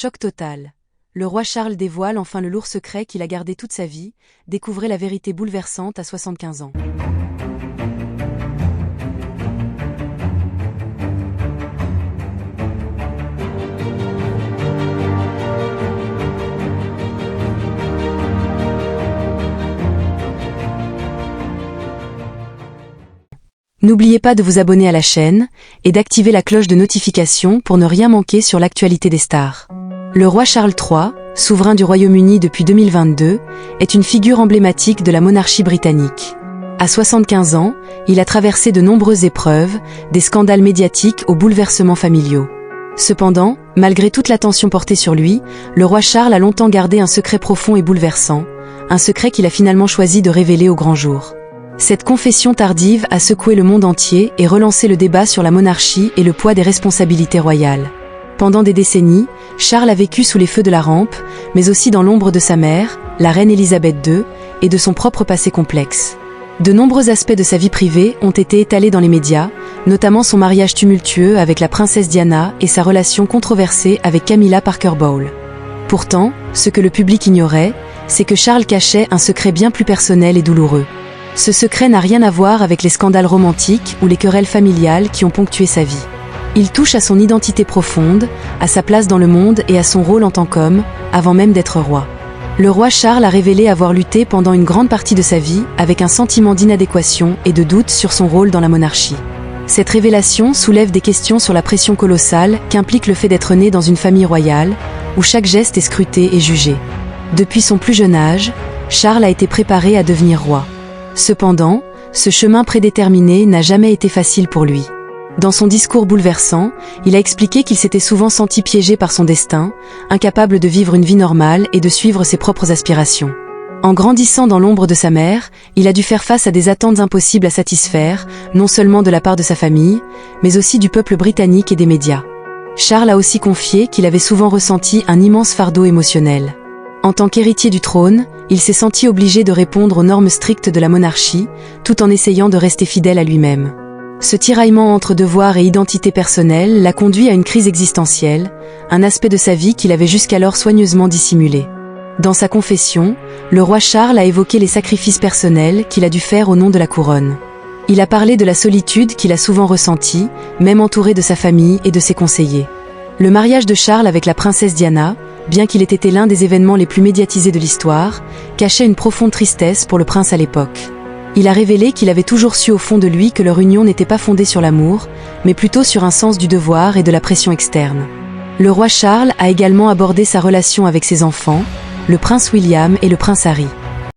Choc total. Le roi Charles dévoile enfin le lourd secret qu'il a gardé toute sa vie, découvrez la vérité bouleversante à 75 ans. N'oubliez pas de vous abonner à la chaîne et d'activer la cloche de notification pour ne rien manquer sur l'actualité des stars. Le roi Charles III, souverain du Royaume-Uni depuis 2022, est une figure emblématique de la monarchie britannique. À 75 ans, il a traversé de nombreuses épreuves, des scandales médiatiques aux bouleversements familiaux. Cependant, malgré toute l'attention portée sur lui, le roi Charles a longtemps gardé un secret profond et bouleversant, un secret qu'il a finalement choisi de révéler au grand jour. Cette confession tardive a secoué le monde entier et relancé le débat sur la monarchie et le poids des responsabilités royales. Pendant des décennies, Charles a vécu sous les feux de la rampe, mais aussi dans l'ombre de sa mère, la reine Élisabeth II, et de son propre passé complexe. De nombreux aspects de sa vie privée ont été étalés dans les médias, notamment son mariage tumultueux avec la princesse Diana et sa relation controversée avec Camilla Parker Bowles. Pourtant, ce que le public ignorait, c'est que Charles cachait un secret bien plus personnel et douloureux. Ce secret n'a rien à voir avec les scandales romantiques ou les querelles familiales qui ont ponctué sa vie. Il touche à son identité profonde, à sa place dans le monde et à son rôle en tant qu'homme, avant même d'être roi. Le roi Charles a révélé avoir lutté pendant une grande partie de sa vie avec un sentiment d'inadéquation et de doute sur son rôle dans la monarchie. Cette révélation soulève des questions sur la pression colossale qu'implique le fait d'être né dans une famille royale, où chaque geste est scruté et jugé. Depuis son plus jeune âge, Charles a été préparé à devenir roi. Cependant, ce chemin prédéterminé n'a jamais été facile pour lui. Dans son discours bouleversant, il a expliqué qu'il s'était souvent senti piégé par son destin, incapable de vivre une vie normale et de suivre ses propres aspirations. En grandissant dans l'ombre de sa mère, il a dû faire face à des attentes impossibles à satisfaire, non seulement de la part de sa famille, mais aussi du peuple britannique et des médias. Charles a aussi confié qu'il avait souvent ressenti un immense fardeau émotionnel. En tant qu'héritier du trône, il s'est senti obligé de répondre aux normes strictes de la monarchie, tout en essayant de rester fidèle à lui-même. Ce tiraillement entre devoir et identité personnelle l'a conduit à une crise existentielle, un aspect de sa vie qu'il avait jusqu'alors soigneusement dissimulé. Dans sa confession, le roi Charles a évoqué les sacrifices personnels qu'il a dû faire au nom de la couronne. Il a parlé de la solitude qu'il a souvent ressentie, même entouré de sa famille et de ses conseillers. Le mariage de Charles avec la princesse Diana, bien qu'il ait été l'un des événements les plus médiatisés de l'histoire, cachait une profonde tristesse pour le prince à l'époque. Il a révélé qu'il avait toujours su au fond de lui que leur union n'était pas fondée sur l'amour, mais plutôt sur un sens du devoir et de la pression externe. Le roi Charles a également abordé sa relation avec ses enfants, le prince William et le prince Harry.